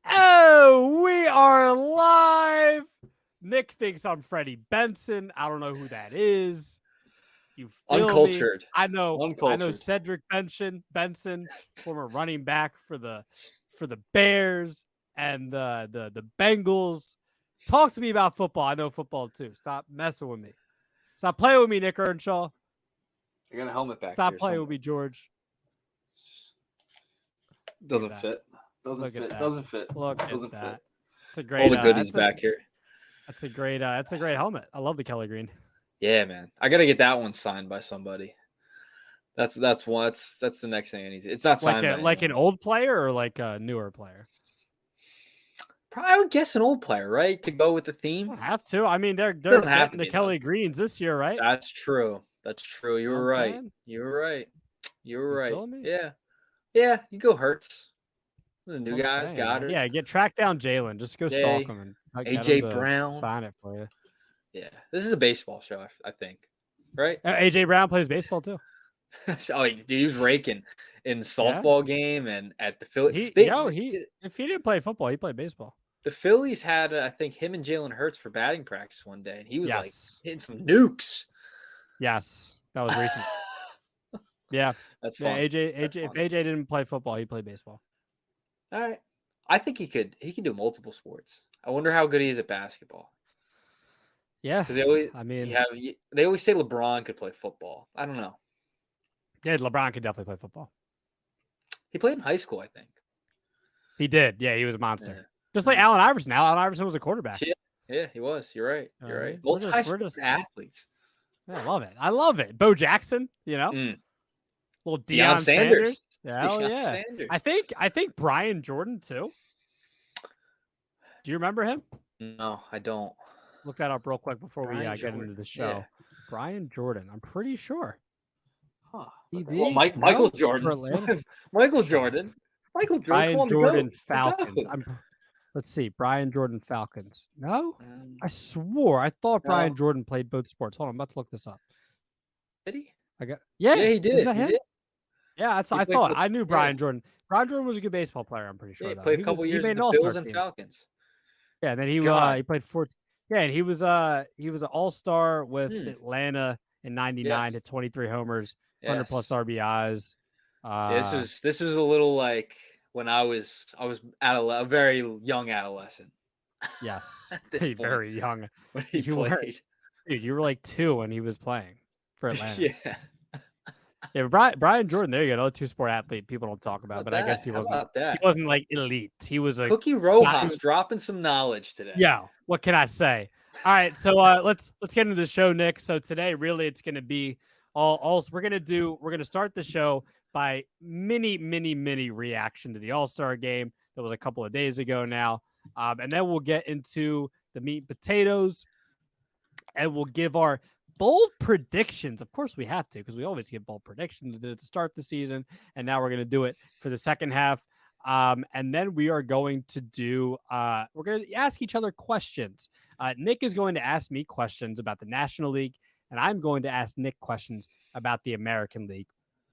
Oh, we are live. Nick thinks I'm Freddie Benson. I don't know who that is. You feel me? Uncultured. I know Uncultured. Cedric Benson, former running back for the Bears and the Bengals. Talk to me about football. I know football too. Stop messing with me. Stop playing with me, Nick Earnshaw. I got a helmet back Stop here playing somewhere. with me, George. Doesn't fit. Look at that. Doesn't fit. Look Doesn't at that. fit. It's a great. All the goodies back here. That's a great helmet. I love the Kelly Green. Yeah, man. I gotta get that one signed by somebody. That's one. That's the next thing I need. It's not signed like an old player or like a newer player. Probably, I would guess an old player, right? To go with the theme. Don't have to. I mean, they're have to the be, Kelly Greens this year, right? That's true. You were right. Saying? You were right. You were right. Feel me? Yeah. Yeah. You go Hurts. The new guys got it. Yeah, get track down Jalen. Just go stalk him and AJ Brown sign it for you. Yeah, this is a baseball show, I think, right? AJ Brown plays baseball too. Oh, dude, he was raking in softball game and at the Phillies. If he didn't play football, he played baseball. The Phillies had, I think, him and Jalen Hurts for batting practice one day, and he was like hitting some nukes. Yes, that was recent. Yeah, that's fun. If AJ didn't play football, he played baseball. All right, I think he could do multiple sports. I wonder how good he is at basketball. Yeah, because they always say LeBron could play football. I don't know. Yeah, LeBron could definitely play football. He played in high school, I think. He did. Yeah, he was a monster. Yeah. Just like Allen Iverson. Allen Iverson was a quarterback. Yeah, he was. You're right. You're right. We're just athletes. I love it. Bo Jackson, little Deion Sanders. Sanders. I think Brian Jordan too. Do you remember him? No, I don't. Look that up real quick before we get into the show. Yeah. Brian Jordan. I'm pretty sure. Huh. Well, Michael Jordan. Michael Jordan. Brian Jordan Falcons. Let's see. Brian Jordan Falcons. No? I swore. I thought Brian Jordan played both sports. Hold on. I'm about to look this up. Did he? Yeah, he did. Isn't that him? He did. Yeah, that's what I thought. I knew Brian Jordan. Brian Jordan was a good baseball player, I'm pretty sure. Yeah, he played a couple years with the Bills and Falcons. Yeah, and then he played 14. Yeah, and he was an all-star with Atlanta in '99, hit 23 homers, 100 plus RBIs. This was a little like when I was a very young adolescent. Yes, very young. When he played. Dude, you were like 2 when he was playing for Atlanta. Yeah. Yeah, Brian Jordan, there you go, another 2-sport athlete people don't talk about, but I guess he wasn't. He wasn't like elite. He was a Cookie Rojas dropping some knowledge today. Yeah, what can I say? All right, so let's get into the show, Nick. So today, really, it's going to be all we're going to start the show by mini reaction to the All-Star game that was a couple of days ago now, and then we'll get into the meat and potatoes, and we'll give our bold predictions. Of course, we have to because we always give bold predictions to start the season, and now we're going to do it for the second half. And then we are going to do, we're going to ask each other questions. Nick is going to ask me questions about the National League, and I'm going to ask Nick questions about the American League.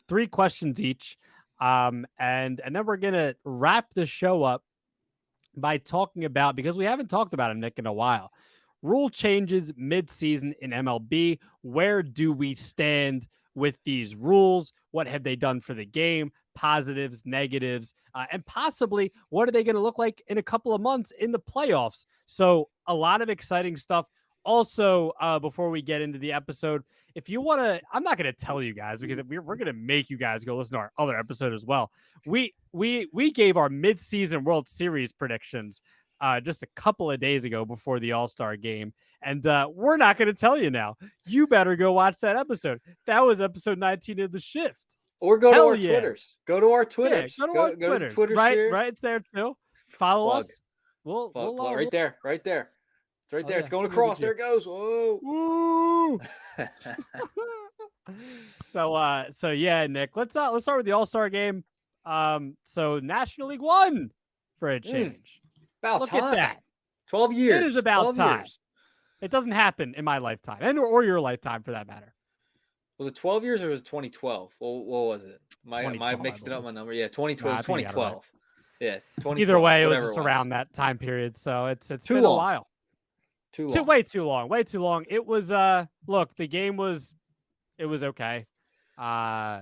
3 questions each. And then we're going to wrap the show up by talking about, because we haven't talked about it, Nick, in a while, rule changes mid-season in MLB. Where do we stand with these rules? What have they done for the game? Positives, negatives, and possibly what are they going to look like in a couple of months in the playoffs? So a lot of exciting stuff. Also, before we get into the episode, if you want to, I'm not going to tell you guys because we're going to make you guys go listen to our other episode as well. We gave our mid-season World Series predictions just a couple of days ago before the All-Star game. And we're not going to tell you now. You better go watch that episode. That was episode 19 of The Shift. Or go to our Twitters. Go to our Twitters. Yeah, go to our Twitters. Right, it's there too. Follow us. We'll right there. It's right there. It's going across. There it goes. Whoa. Woo. So yeah, Nick. Let's start with the All-Star game. So National League won for a change. Look at that. 12 years. It is about time. Years. It doesn't happen in my lifetime, and or your lifetime for that matter. Was it 12 years or was it 2012? What was it? Am I mixing up my number? Yeah, 2012. 2012. Yeah, Either 2012, way, it was whatever just it was. around that time period. So it's Too been a long. while. Too long. Way too long. Way too long. It was look, the game was okay. Uh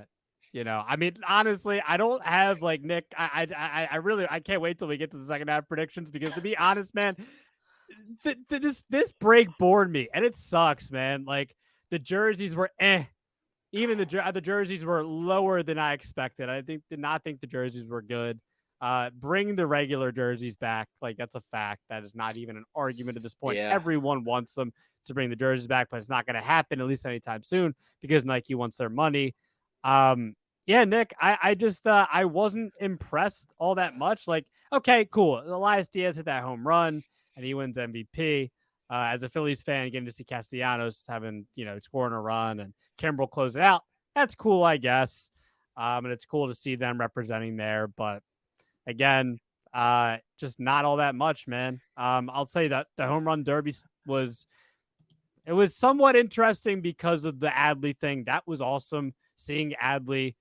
I mean, honestly, I don't have like Nick. I really I can't wait till we get to the second half predictions because to be honest, man, this break bored me and it sucks, man. Like the jerseys were even the jerseys were lower than I expected. I did not think the jerseys were good. Bring the regular jerseys back. Like that's a fact. That is not even an argument at this point. Yeah. Everyone wants them to bring the jerseys back, but it's not going to happen at least anytime soon because Nike wants their money. Yeah, Nick, I just I wasn't impressed all that much. Like, okay, cool. Elias Diaz hit that home run and he wins MVP. As a Phillies fan, getting to see Castellanos having, scoring a run and Kimbrel close it out, that's cool, I guess. And it's cool to see them representing there. But again, just not all that much, man. I'll say that the home run derby was somewhat interesting because of the Adley thing. That was awesome seeing Adley,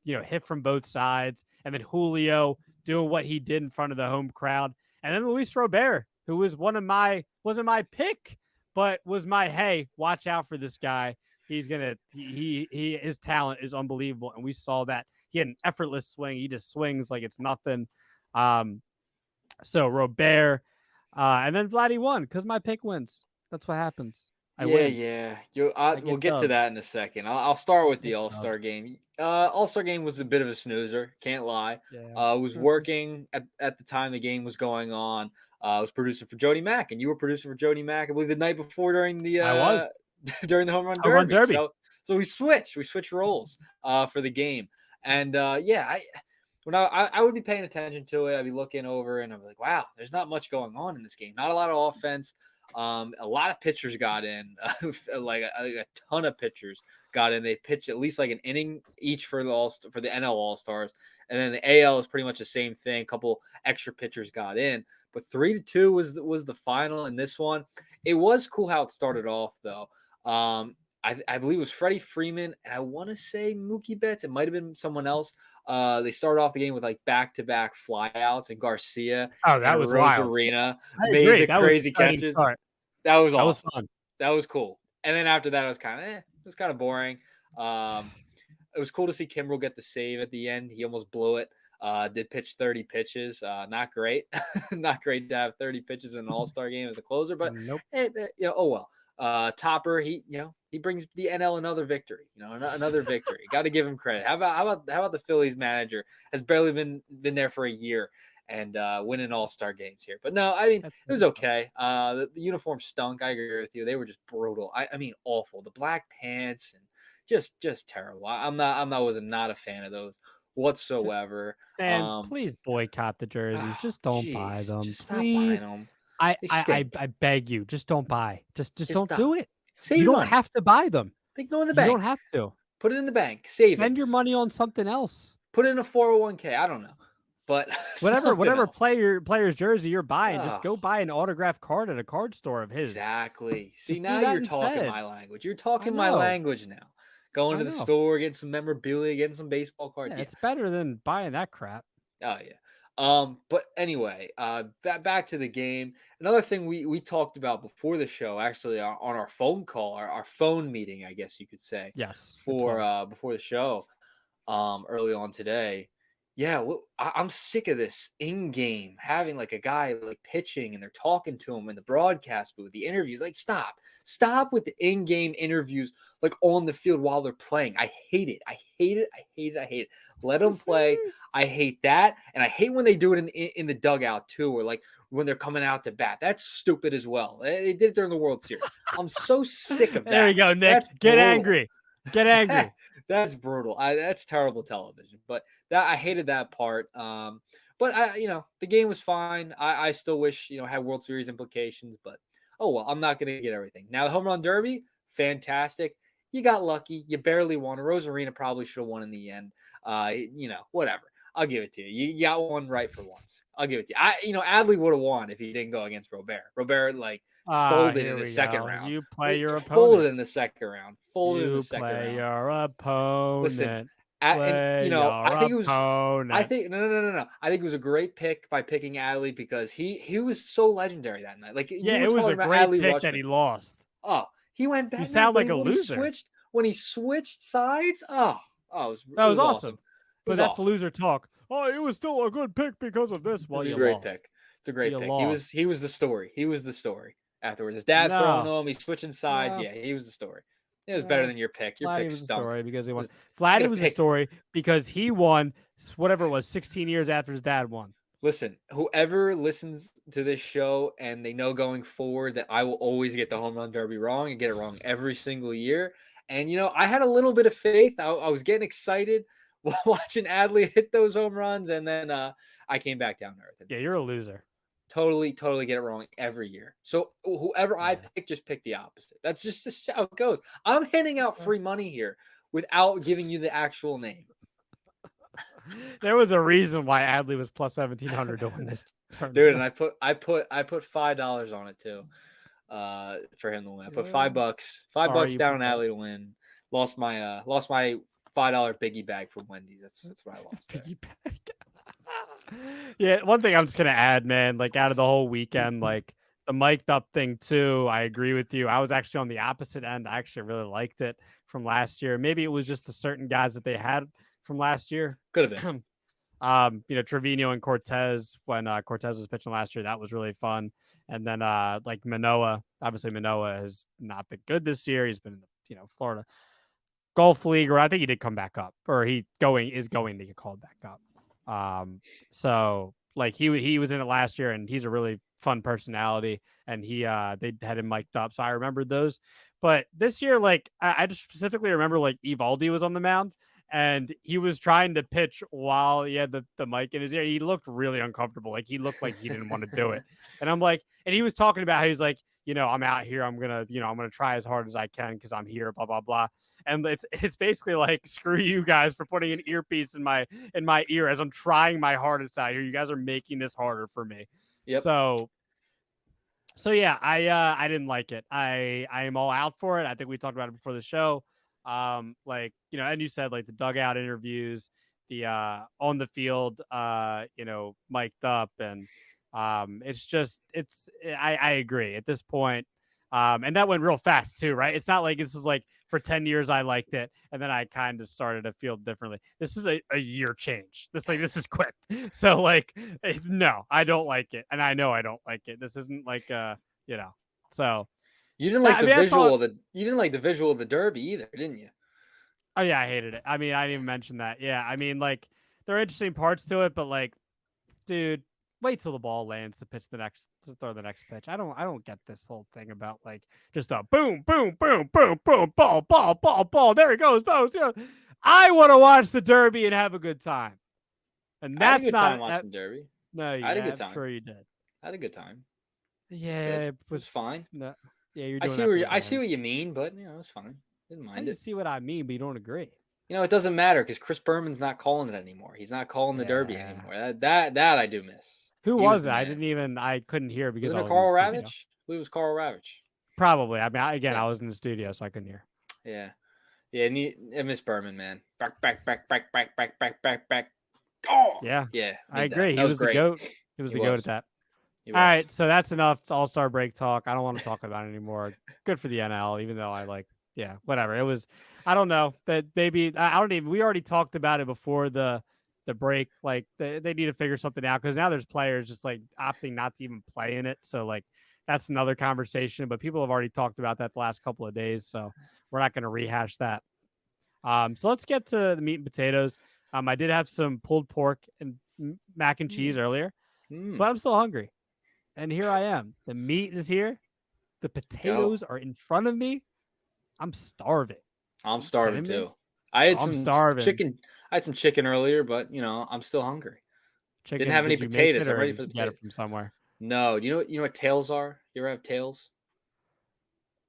hit from both sides, and then Julio doing what he did in front of the home crowd, and then Luis Robert, who was wasn't my pick, but was my hey, watch out for this guy. He's gonna his talent is unbelievable, and we saw that he had an effortless swing. He just swings like it's nothing. So Robert, and then Vladdy won because my pick wins. That's what happens. I win. Yeah. I We'll get to dubs. that in a second. I'll start with the Get All-Star dubs. game. All-Star game was a bit of a snoozer, can't lie. Yeah. Was working at the time the game was going on. I was producing for Jody Mack, and you were producing for Jody Mack, I believe, the night before during the I was during the home run home run derby. derby. So we switched roles for the game, and I would be paying attention to it, I'd be looking over, and I'm like, wow, there's not much going on in this game. Not a lot of offense. A lot of pitchers got in, like a ton of pitchers got in. They pitched at least like an inning each for the NL All Stars, and then the AL is pretty much the same thing. A couple extra pitchers got in, but 3-2 was the final in this one. It was cool how it started off though. I believe it was Freddie Freeman, and I want to say Mookie Betts. It might have been someone else. They started off the game with like back-to-back flyouts, and Garcia Oh, that and was wild. Rosarina I made agree. the That was crazy exciting catches. start. That was That was awesome. fun. That was cool. And then after that, it was kind of it was kind of boring. It was cool to see Kimbrel get the save at the end. He almost blew it. Did pitch 30 pitches. Not great. Not great to have 30 pitches in an All-Star game as a closer, but Nope. oh well. Topper, he brings the NL another victory. Another victory. Got to give him credit. How about the Phillies manager has barely been there for a year and winning All-Star games here? But no, I mean it was okay. The uniform stunk. I agree with you. They were just brutal. I mean awful. The black pants and just terrible. I'm not a fan of those whatsoever. Fans, please boycott the jerseys. Just don't buy them, just stop buying please. them. I They stink. beg you, just don't buy. Just don't stop. do it. Save You your don't money. have to buy them. They go in the You don't bank. have to. Put it in the bank. Save Spend it. your money on something else. Put it in a 401k. I don't know. But Whatever player's jersey you're buying, just go Ugh. buy an autographed card at a card store of his. Exactly. See, Just do now that you're talking instead. my language. You're talking I my know. language now. Going I to the know. store, getting some memorabilia, getting some baseball cards. Yeah, it's better than buying that crap. Oh yeah. But anyway, back to the game. Another thing we talked about before the show, actually on our phone call, our phone meeting, I guess you could say, Yes. for before the show, early on today. Yeah, well, I'm sick of this in-game having like a guy like pitching and they're talking to him in the broadcast booth, the interviews. Like, stop with the in-game interviews like on the field while they're playing. I hate it. I hate it. I hate it. I hate it. Let them play. I hate that, and I hate when they do it in the dugout too, or like when they're coming out to bat. That's stupid as well. They did it during the World Series. I'm so sick of that. There you go, Nick. That's Get brutal. angry. Get angry. That's brutal. That's terrible television. But I hated that part. But the game was fine. I still wish had World Series implications. But oh well, I'm not gonna get everything. Now the home run derby, fantastic. You got lucky. You barely won. Rosarina probably should have won in the end. Whatever. I'll give it to you. You got one right for once. I'll give it to you. Adley would have won if he didn't go against Robert. Robert folded in the second round. You play your opponent. Folded in the second round. You play your opponent. Listen, And Your I think it was. I opponent. think no. I think it was a great pick by picking Adley because he was so legendary that night. Like Yeah, you were it was talking a about great Adley pick that Rushman. he lost. Oh, he went You back, man. sound like a When he loser. switched sides. Oh, That it was was awesome. awesome. It But was that's awesome. loser talk. Oh, it was still a good pick because of this. Well, It's a you great lost. pick. It's a great You pick. lost. He was the story. He was the story afterwards. His dad throwing No. him. He's switching sides. No. Yeah, he was the story. It was better No. than your pick. Your Vladdy pick was a stunk. story because he won. You Vladdy gotta was a pick. story because he won whatever it was, 16 years after his dad won. Listen, whoever listens to this show and they know going forward that I will always get the home run derby wrong and get it wrong every single year. And I had a little bit of faith. I was getting excited watching Adley hit those home runs, and then I came back down to earth. And Yeah, you're a loser. totally get it wrong every year. So whoever I Yeah. pick, just pick the opposite. That's just how it goes. I'm handing out free money here without giving you the actual name. There was a reason why Adley was plus 1,700 to win this tournament. Dude, and I put $5 on it too, for him to win. I put $5, $5 down on Adley to win. Lost my $5 biggie bag from Wendy's. That's what I lost there. Piggy bag. Yeah, one thing I'm just gonna add, man, like out of the whole weekend, like the mic'd up thing too. I agree with you. I was actually on the opposite end. I actually really liked it from last year. Maybe it was just the certain guys that they had from last year. Could have been. Trevino and Cortez when Cortez was pitching last year, that was really fun. And then like Manoah, obviously Manoah has not been good this year. He's been in the Florida Golf League, or I think he did come back up, or is going to get called back up. So like he was in it last year, and he's a really fun personality, and they had him mic'd up, so I remembered those. But this year, like I just specifically remember like Evaldi was on the mound, and he was trying to pitch while he had the mic in his ear. He looked really uncomfortable, like he looked like he didn't want to do it. And I'm like, and he was talking about how he's like, I'm out here, I'm gonna try as hard as I can because I'm here, blah blah blah. And it's basically like, screw you guys for putting an earpiece in my ear as I'm trying my hardest out here. You guys are making this harder for me. Yep. So yeah, I didn't like it. I am all out for it. I think we talked about it before the show. And you said like the dugout interviews, the on the field, mic'd up, and I agree at this point. And that went real fast too, right? It's not like this is like for 10 years I liked it, and then I kind of started to feel differently. This is a year change. This is quick. So like, no, I don't like it, and I know I don't like it. This isn't like So you didn't like you didn't like the visual of the derby either, didn't you? Oh yeah, I hated it. I mean, I didn't even mention that. Yeah, I mean, like there are interesting parts to it, but like, dude, wait till the ball lands to throw the next pitch. I don't get this whole thing about like just a boom, boom, boom, boom, boom, ball. There it goes, Bones. I want to watch the derby and have a good time, and that's I had a good not time watching derby. No, I had a good time. I'm sure you did. I had a good time. Yeah, it was fine. No, yeah, you're. I see what you mean, but it's fine. Didn't mind it. See what I mean, but you don't agree. It doesn't matter because Chris Berman's not calling it anymore. He's not calling the derby anymore. That I do miss. Who was it? I couldn't hear because Wasn't it Carl Ravitch? I believe it was Carl Ravitch. Probably. I mean, I was in the studio, so I couldn't hear. Yeah. I miss Berman, man. Back. Oh! Yeah. Yeah. I agree. He was great. the GOAT. He was the GOAT at that. All right, so that's enough All-Star break talk. I don't want to talk about it anymore. Good for the NL, even though whatever. It was, I don't know, but maybe we already talked about it before the break. Like they need to figure something out because now there's players just like opting not to even play in it. So like that's another conversation, but people have already talked about that the last couple of days. So we're not going to rehash that. So let's get to the meat and potatoes. I did have some pulled pork and mac and cheese earlier, but I'm still hungry. And here I am. The meat is here. The potatoes are in front of me. I'm starving. I'm starving too. I had some chicken. I had some chicken earlier, but I'm still hungry. Didn't have any potatoes. I'm ready for the potatoes. Get it from somewhere. No, do you know what tails are? You ever have tails?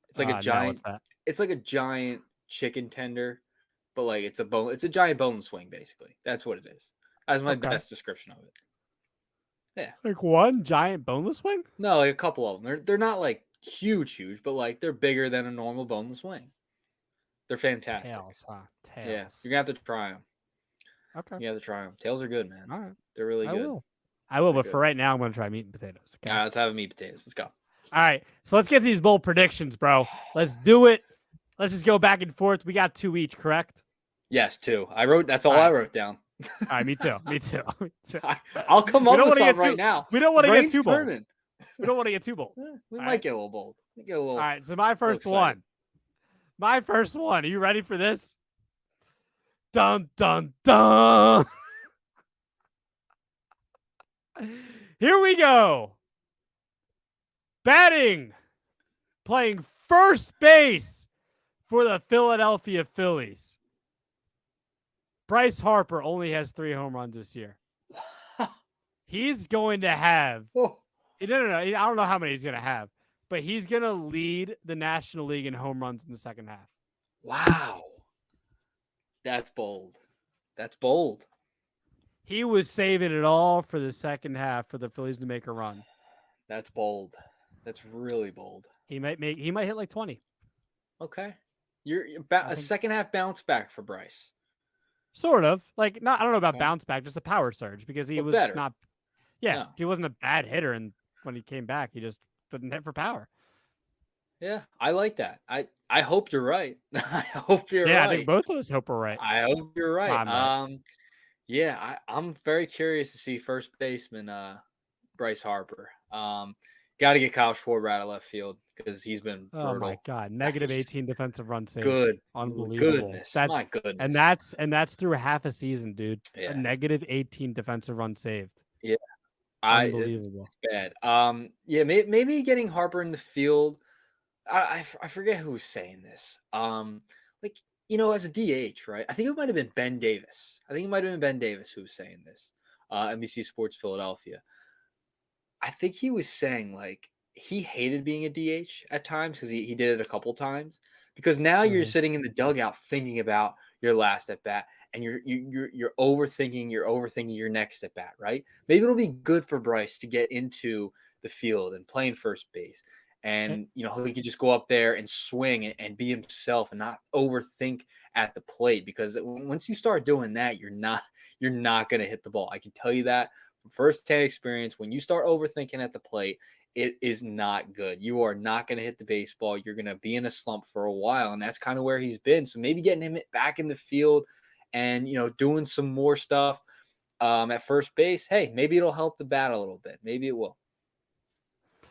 It's like a giant. No, what's that? It's like a giant chicken tender, but like it's a giant boneless wing, basically. That's what it is. That's my best description of it. Yeah. Like one giant boneless wing? No, like a couple of them. They're not like huge, but like they're bigger than a normal boneless wing. They're fantastic. Tails, huh? Tails. Yeah, you're gonna have to try them. Okay. You have to try them. Tails are good, man. All right. They're really I good. will. I will, They're but good. for right now, I'm going to try meat and potatoes. Okay. All right, let's have meat potatoes. Let's go. All right. So let's get these bold predictions, bro. Let's do it. Let's just go back and forth. We got 2 each, correct? Yes, 2. That's all All right. I wrote down. All right, me too. Me too. I'll come up with something right now. We don't want to get Brain's too bold. turning. We don't want to get too bold. We All might right? get a little bold. Get a little. All right. So my first one. My first one. Are you ready for this? Dun dun dun. Here we go. Batting, playing first base for the Philadelphia Phillies. Bryce Harper only has 3 home runs this year. He's going to have. No. I don't know how many he's going to have, but he's going to lead the National League in home runs in the second half. Wow. That's bold. That's bold. He was saving it all for the second half for the Phillies to make a run. That's bold. That's really bold. He might hit like 20. Okay. You're about a second half bounce back for Bryce. Sort of. Like, not, I don't know about bounce back, just a power surge because he was better. not. Yeah, no. He wasn't a bad hitter, and when he came back, he just didn't hit for power. Yeah, I like that. I hope you're right. I hope you're right. Yeah, I think both of us hope we're right. I hope you're right. Yeah, I'm very curious to see first baseman Bryce Harper. Got to get Kyle Schwarber out of left field because he's been brutal. Oh my God, negative 18 defensive run save. Good, unbelievable. Goodness, my goodness. And that's through half a season, dude. Yeah. A negative 18 defensive run saved. Yeah, unbelievable. It's bad. Yeah, maybe getting Harper in the field. I forget who was saying this. Like, as a DH, right? I think it might have been Ben Davis. who was saying this. NBC Sports Philadelphia. I think he was saying like he hated being a DH at times because he did it a couple times because now you're sitting in the dugout thinking about your last at bat and you're overthinking your next at bat, right? Maybe it'll be good for Bryce to get into the field and playing first base. And, he could just go up there and swing and be himself and not overthink at the plate because once you start doing that, you're not going to hit the ball. I can tell you that from firsthand experience. When you start overthinking at the plate, it is not good. You are not going to hit the baseball. You're going to be in a slump for a while. And that's kind of where he's been. So maybe getting him back in the field and, doing some more stuff at first base. Hey, maybe it'll help the bat a little bit. Maybe it will.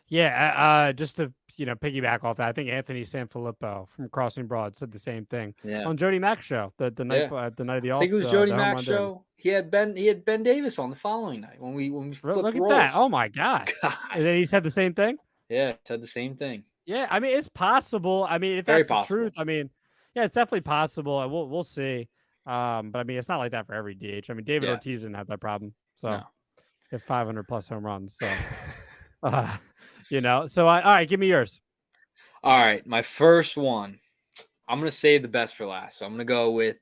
Yeah, just to piggyback off that, I think Anthony Sanfilippo from Crossing Broad said the same thing on Jody Mack's show the night of the All. I think it was Jody Mack's show. He had Ben Davis on the following night when we flipped look at roles. that. Oh my God. And then he said the same thing. Yeah, said the same thing. Yeah, I mean it's possible. I mean if that's the truth, I mean yeah, it's definitely possible. We'll see. But I mean it's not like that for every DH. I mean David Ortiz didn't have that problem. So he had 500 plus home runs. So. So all right, give me yours. All right, my first one. I'm going to save the best for last. So I'm going to go with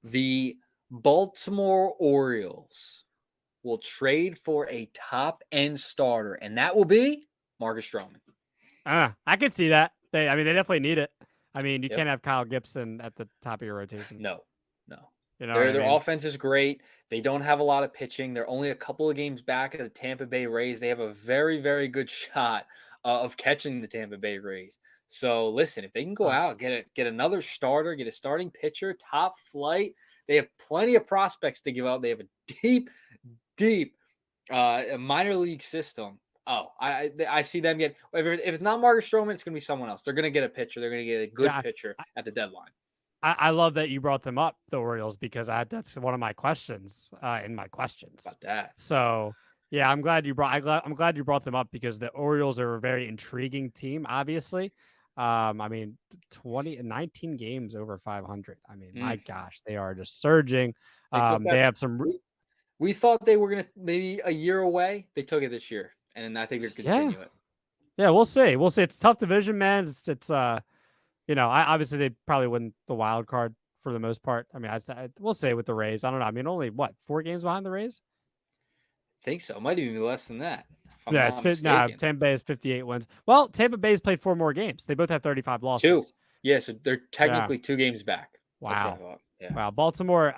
the Baltimore Orioles will trade for a top-end starter, and that will be Marcus Stroman. I could see that. They definitely need it. I mean, you can't have Kyle Gibson at the top of your rotation. No. Their offense is great. They don't have a lot of pitching. They're only a couple of games back of the Tampa Bay Rays. They have a very, very good shot of catching the Tampa Bay Rays. So listen, if they can go out, get another starter, get a starting pitcher, top flight, they have plenty of prospects to give out. They have a deep minor league system. Oh, I see them get. If it's not Marcus Stroman, it's going to be someone else. They're going to get a pitcher. They're going to get a good pitcher at the deadline. I love that you brought them up, the Orioles, because that's one of my questions in my questions about that. So yeah, I'm glad you brought them up because the Orioles are a very intriguing team. Obviously, I mean, 19 games over 500. I mean, my gosh, they are just surging. They have some. We thought they were gonna maybe a year away. They took it this year, and I think they're continue it. Yeah, we'll see. It's a tough division, man. It's obviously they probably win the wild card for the most part. I mean, we'll say with the Rays. I don't know. I mean, only 4 games behind the Rays? I think so. It might even be less than that. Tampa Bay has 58 wins. Well, Tampa Bay's played 4 more games. They both have 35 losses. 2. Yeah, so they're technically 2 games back. That's what I Wow. thought. Yeah. Wow. Baltimore.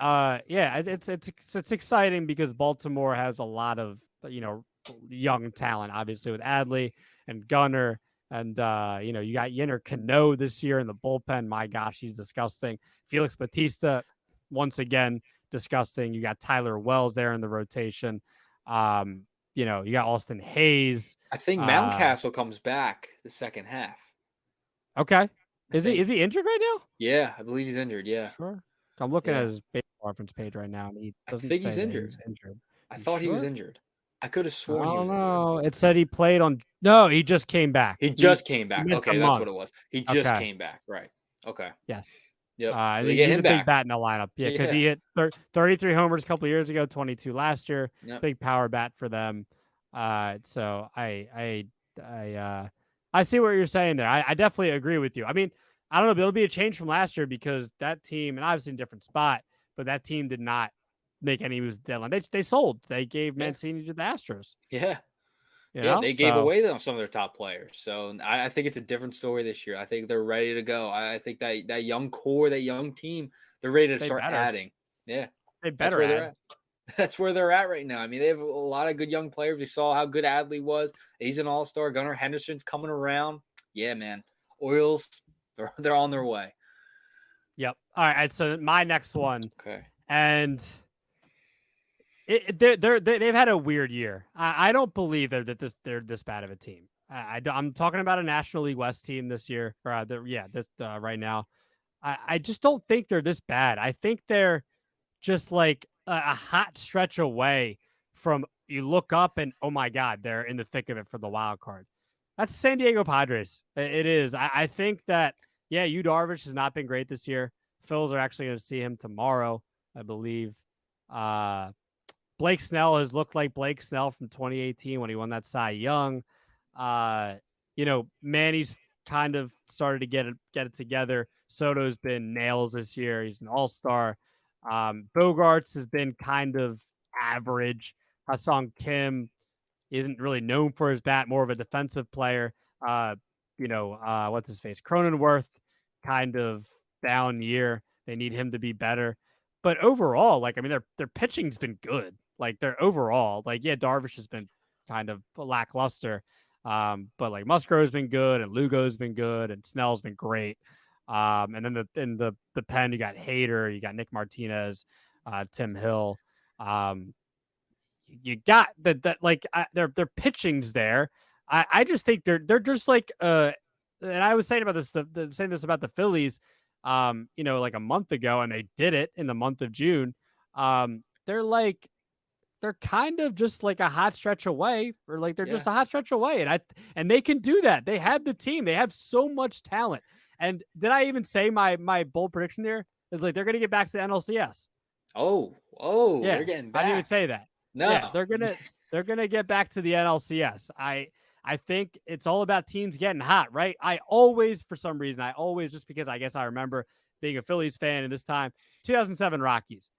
Yeah, it's exciting because Baltimore has a lot of, young talent, obviously with Adley and Gunner. And you got Yenner Cano this year in the bullpen. My gosh, he's disgusting. Felix Batista, once again, disgusting. You got Tyler Wells there in the rotation. You got Austin Hayes. I think Mountcastle comes back the second half. Okay. I think. Is he injured right now? Yeah, I believe he's injured. Yeah. Sure. I'm looking at Yeah. his baseball reference page right now, and he I doesn't think say he's that he's injured. injured. I You thought he was sure? injured. I could have I sworn he don't was injured. know. It said he played on. No, he just came back. He He just came he back. missed a Okay, that's what month. it was. He just Okay. came back. Right. Okay. Yes. Yep. So And they get he's him a big back. bat in the lineup. Yeah, because Yeah. he hit 33 homers a couple of years ago, 22 last year. Yep. Big power bat for them. So I see what you're saying there. I definitely agree with you. I mean, I don't know, but it'll be a change from last year because that team, and obviously in a different spot, but that team did not make any moves at the deadline. They sold. They gave Yeah. Mancini to the Astros. Yeah. You Yeah, know? they gave So away some of their top players. So I think it's a different story this year. I think they're ready to go. I think that young core, that young team, they're ready to they start better. adding. Yeah, They that's better where they're add. at. That's where they're at right now. I mean, they have a lot of good young players. We saw how good Adley was. He's an all-star. Gunnar Henderson's coming around. Yeah, man. Orioles, they're on their way. Yep. All right. So my next one, Okay. and they've had a weird year. I don't believe they're this bad of a team. I'm talking about a National League West team this year, or this right now. I just don't think they're this bad. I think they're just like a hot stretch away from you look up and oh my god, they're in the thick of it for the wild card. That's San Diego Padres. It is. I think that Yu Darvish has not been great this year. Phils are actually going to see him tomorrow, I believe. Blake Snell has looked like Blake Snell from 2018 when he won that Cy Young. Manny's kind of started to get it together. Soto's been nails this year. He's an all-star. Bogarts has been kind of average. Ha-Seong Kim isn't really known for his bat, more of a defensive player. What's his face? Cronenworth, kind of down year. They need him to be better. But overall, their pitching's been good. Like their overall, Darvish has been kind of lackluster. But like Musgrove's been good and Lugo's been good and Snell's been great. And then in the pen, you got Hader, you got Nick Martinez, Tim Hill. You got their pitching's there. I just think they're just like and I was saying about this saying this about the Phillies, like a month ago, and they did it in the month of June. They're kind of just like a hot stretch away, or like they're just a hot stretch away, and they can do that. They have the team. They have so much talent. And did I even say my bold prediction there? It's like they're gonna get back to the NLCS. Oh, Yeah, they're getting back. I didn't even say that. No. Yeah, they're gonna get back to the NLCS. I think it's all about teams getting hot, right? For some reason, just because I guess I remember being a Phillies fan and this time, 2007 Rockies.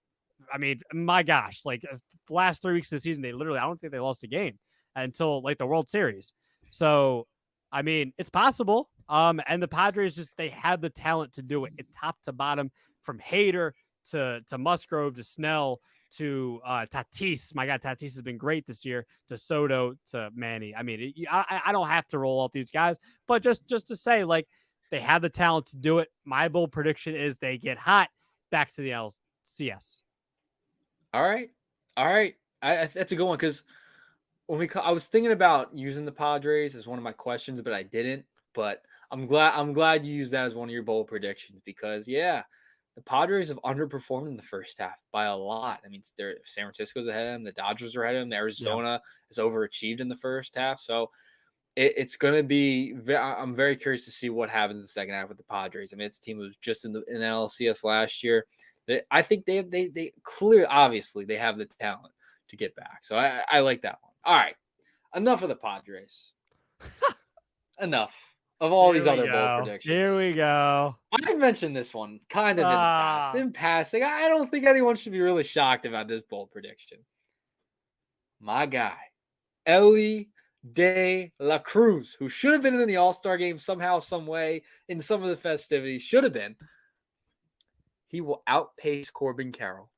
I mean, my gosh, like the last 3 weeks of the season, I don't think they lost a game until like the World Series. So, I mean, it's possible. And the Padres they have the talent to do it, top to bottom, from Hader to Musgrove to Snell to Tatis. My God, Tatis has been great this year. To Soto to Manny. I mean, I don't have to roll off these guys, but just to say, like, they have the talent to do it. My bold prediction is they get hot, back to the LCS. All right. That's a good one because I was thinking about using the Padres as one of my questions, but I didn't. But I'm glad you used that as one of your bold predictions because the Padres have underperformed in the first half by a lot. I mean, San Francisco's ahead of them, the Dodgers are ahead of them, Arizona has overachieved in the first half. So it's going to be. I'm very curious to see what happens in the second half with the Padres. I mean, it's a team who was just in NLCS last year. I think they clearly, obviously, they have the talent to get back. So I like that one. All right, enough of the Padres. Enough of all these other bold predictions. Here we go. I mentioned this one kind of in the past. In passing, I don't think anyone should be really shocked about this bold prediction. My guy, Elly De La Cruz, who should have been in the All-Star game somehow, some way, in some of the festivities, should have been. he will outpace Corbin Carroll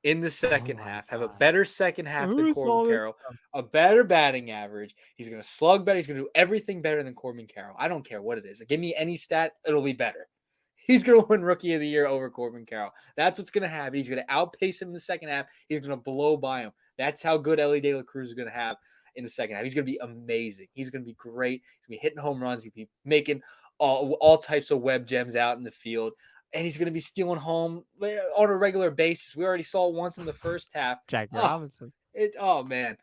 in the Oh second my half, have a god. better second half than Who Corbin saw this? Carroll, a better batting average. He's going to slug better. He's going to do everything better than Corbin Carroll. I don't care what it is. Give me any stat, it'll be better. He's going to win Rookie of the Year over Corbin Carroll. That's what's going to happen. He's going to outpace him in the second half. He's going to blow by him. That's how good Ellie De La Cruz is going to have in the second half. He's going to be amazing. He's going to be great. He's going to be hitting home runs. He's going to be making all types of web gems out in the field. And he's going to be stealing home on a regular basis. We already saw it once in the first half. Jackie Robinson. Oh, man.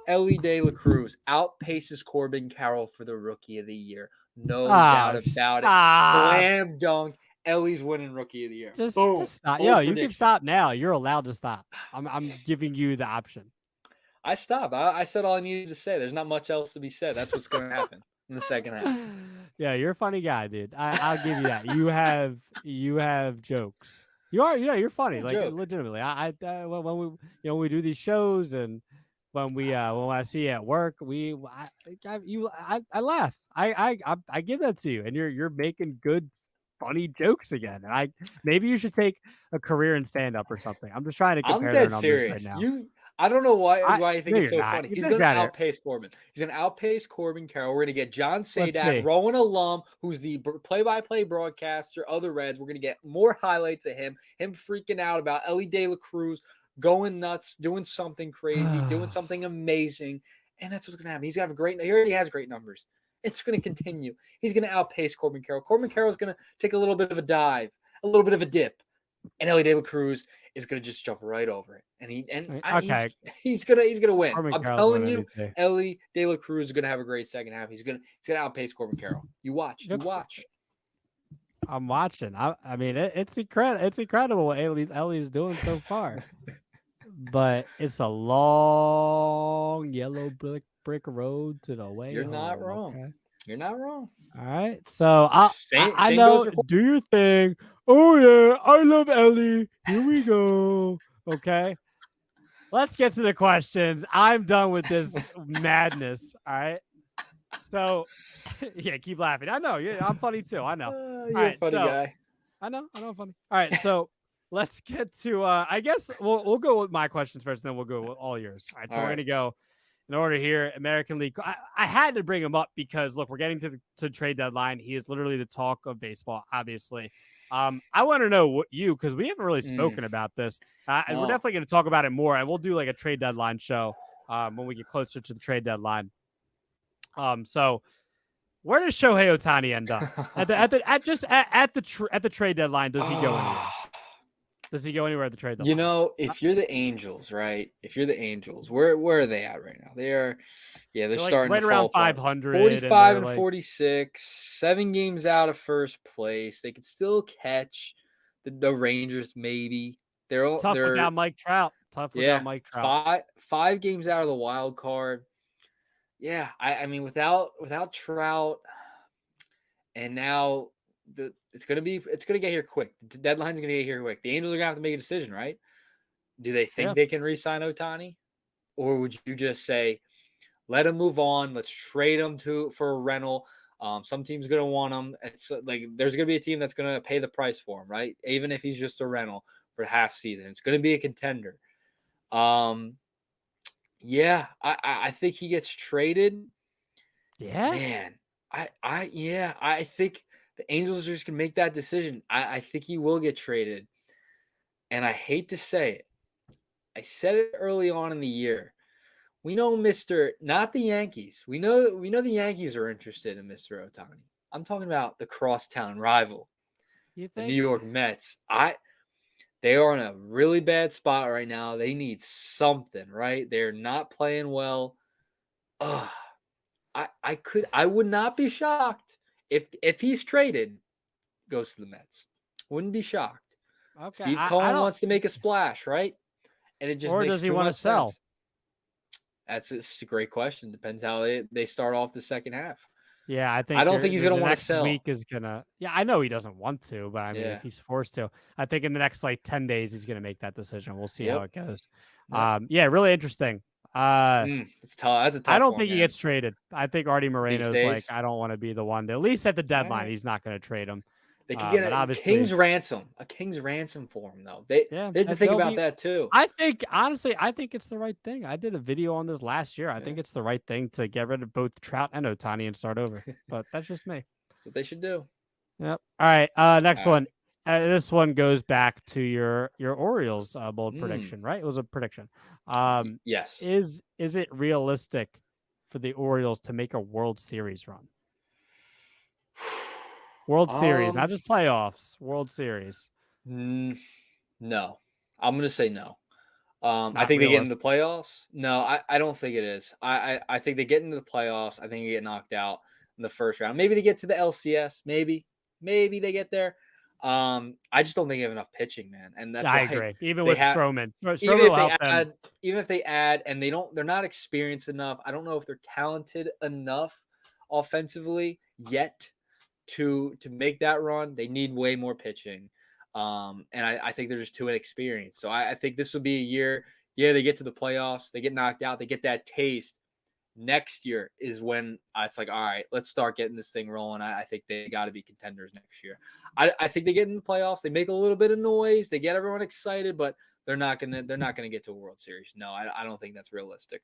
Ellie De La Cruz outpaces Corbin Carroll for the Rookie of the Year. No doubt about it. Slam dunk. Ellie's winning Rookie of the Year. Just stop. Bold Yo, prediction. you can stop now. You're allowed to stop. I'm giving you the option. I stopped. I said all I needed to say. There's not much else to be said. That's what's going to happen in the second half. Yeah, you're a funny guy, dude. I'll give you that. You have jokes. You are. Yeah, you're funny. Like joke. Legitimately. When we do these shows and when I see you at work, I laugh. I give that to you, and you're making good, funny jokes again. And maybe you should take a career in stand up or something. I'm just trying to compare their numbers serious right now. I don't know why you think no, it's so not. funny. You He's think going to about it. outpace Corbin. He's going to outpace Corbin Carroll. We're going to get John Let's see. Sadat, Rowan alum, who's the play-by-play broadcaster of the Reds. We're going to get more highlights of him freaking out about Ellie De La Cruz, going nuts, doing something crazy, doing something amazing. And that's what's going to happen. He's going to have he already has great numbers. It's going to continue. He's going to outpace Corbin Carroll. Corbin Carroll is going to take a little bit of a dive, a little bit of a dip. And Ellie De La Cruz is going to just jump right over it. He's gonna win. Corbin I'm Carroll's telling you, Ellie De La Cruz is gonna have a great second half. He's gonna outpace Corbin Carroll. You watch. I'm watching. I mean, it's incredible. It's incredible what Ellie's doing so far. But it's a long yellow brick road to the way. You're not wrong. Okay? You're not wrong. All right. So I know. Do your thing. Oh yeah, I love Ellie. Here we go. Okay. Let's get to the questions. I'm done with this madness. All right. So, yeah, keep laughing. I know. Yeah, I'm funny too. I know. You're a funny guy. I know. I'm funny. All right. So let's get to. I guess we'll go with my questions first, and then we'll go with all yours. All right. So we're gonna go in order here. American League. I had to bring him up because look, we're getting to the trade deadline. He is literally the talk of baseball, obviously. I want to know what because we haven't really spoken about this. And we're definitely going to talk about it more, and we'll do like a trade deadline show when we get closer to the trade deadline. So where does Shohei Ohtani end up at the trade deadline? Does he go anywhere? Does he go anywhere at the trade deadline? You know, if you're the Angels, right? If you're the Angels, where are they at right now? They're starting right around 500, 45 and 46, 7 games out of first place. They could still catch the Rangers, maybe. They're tough without Mike Trout. Without Mike Trout. Five games out of the wild card. Yeah, I mean without Trout, and now it's gonna get here quick. The deadline's gonna get here quick. The Angels are gonna have to make a decision, right? Do they think they can re-sign Ohtani, or would you just say, let him move on? Let's trade him for a rental. Some team's gonna want him. It's like there's gonna be a team that's gonna pay the price for him, right? Even if he's just a rental for half season, it's gonna be a contender. Yeah, I think he gets traded. Yeah, man, I think the Angels are just gonna make that decision. I think he will get traded, and I hate to say it. I said it early on in the year. We know not the Yankees. We know the Yankees are interested in Mr. Ohtani. I'm talking about the crosstown rival, the New York Mets. They are in a really bad spot right now. They need something, right? They're not playing well. I would not be shocked if he's traded, goes to the Mets. Wouldn't be shocked. Okay, Steve Cohen wants to make a splash, right? And it just makes does he want to sell? That's a great question. Depends how they start off the second half. Yeah, I don't think he's going to want to sell. Week is gonna. Yeah, I know he doesn't want to, but I mean, if he's forced to, I think in the next 10 days he's going to make that decision. We'll see how it goes. Yep. Really interesting. It's tough. That's a tough I don't one, think he gets traded. I think Artie Moreno's I don't want to be the one. At least at the deadline, he's not going to trade him. They could get But a obviously, king's ransom for him though. They had to think they'll about be. that too. I think honestly, I think it's the right thing. I did a video on this last year. I Yeah, think it's the right thing to get rid of both Trout and Otani and start over. But that's just me. that's what they should do. Yep. All right. Next All right. one. This one goes back to your Orioles bold Mm, prediction, right? It was a prediction. yes. Is it realistic for the Orioles to make a World Series run? World Series, not Um, just playoffs. World Series, mm, no. I'm gonna say no. I not think they get into realistic. the playoffs. No, I don't think it is. I think they get into the playoffs. I think they get knocked out in the first round. Maybe they get to the LCS. Maybe they get there. I just don't think they have enough pitching, man, and that's I why agree. Even they with have. Stroman, Even Stroman if will they help them. add, even if they add, and they're not experienced enough. I don't know if they're talented enough offensively yet to make that run. They need way more pitching. And I think they're just too inexperienced. So I think this will be a year. Yeah, they get to the playoffs, they get knocked out, they get that taste. Next year is when it's like, all right, let's start getting this thing rolling. I think they got to be contenders next year. I think they get in the playoffs, they make a little bit of noise, they get everyone excited, but they're not gonna get to a World Series. No, I don't think that's realistic.